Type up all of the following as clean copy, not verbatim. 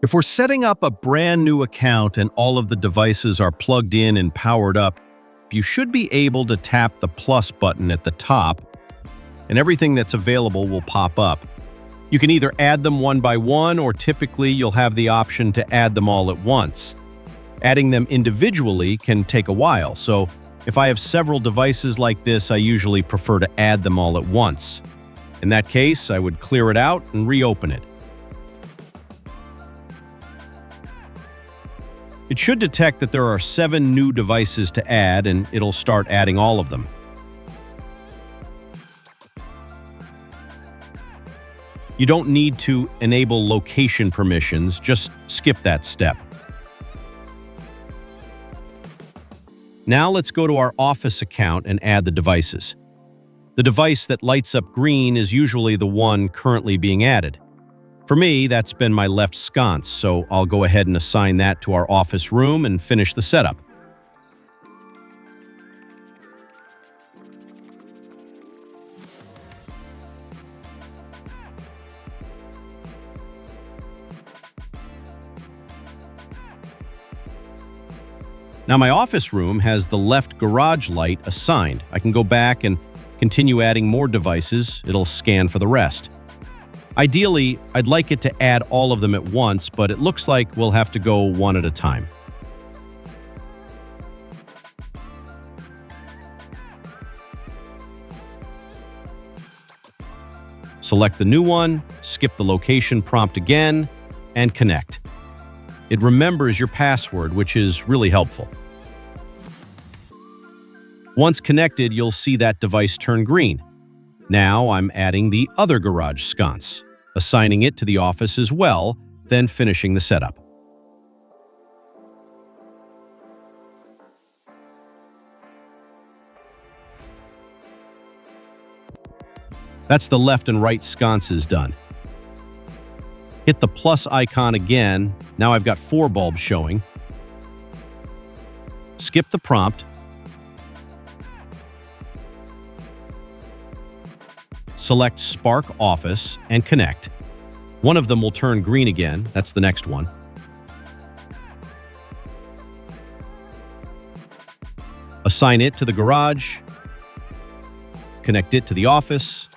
If we're setting up a brand new account and all of the devices are plugged in and powered up, you should be able to tap the plus button at the top, and everything that's available will pop up. You can either add them one by one, or typically you'll have the option to add them all at once. Adding them individually can take a while, so if I have several devices like this, I usually prefer to add them all at once. In that case, I would clear it out and reopen it. It should detect that there are 7 new devices to add, and it'll start adding all of them. You don't need to enable location permissions, just skip that step. Now let's go to our Office account and add the devices. The device that lights up green is usually the one currently being added. For me, that's been my left sconce, so I'll go ahead and assign that to our office room and finish the setup. Now my office room has the left garage light assigned. I can go back and continue adding more devices. It'll scan for the rest. Ideally, I'd like it to add all of them at once, but it looks like we'll have to go one at a time. Select the new one, skip the location prompt again, and connect. It remembers your password, which is really helpful. Once connected, you'll see that device turn green. Now I'm adding the other garage sconce, assigning it to the office as well, then finishing the setup. That's the left and right sconces done. Hit the plus icon again. Now I've got 4 bulbs showing. Skip the prompt. Select Spark Office and connect. One of them will turn green again. That's the next one. Assign it to the garage. Connect it to the office.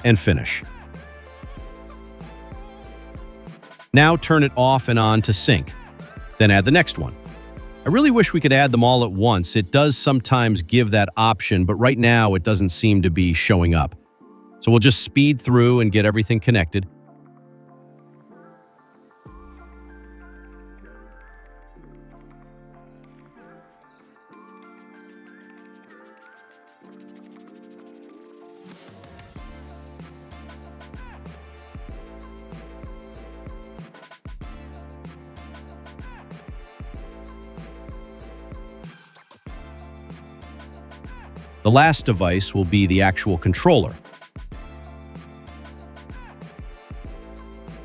And finish. Now turn it off and on to sync. Then add the next one. I really wish we could add them all at once. It does sometimes give that option, but right now it doesn't seem to be showing up. So we'll just speed through and get everything connected. The last device will be the actual controller.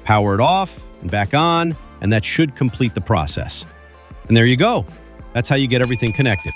Power it off and back on, and that should complete the process. And there you go. That's how you get everything connected.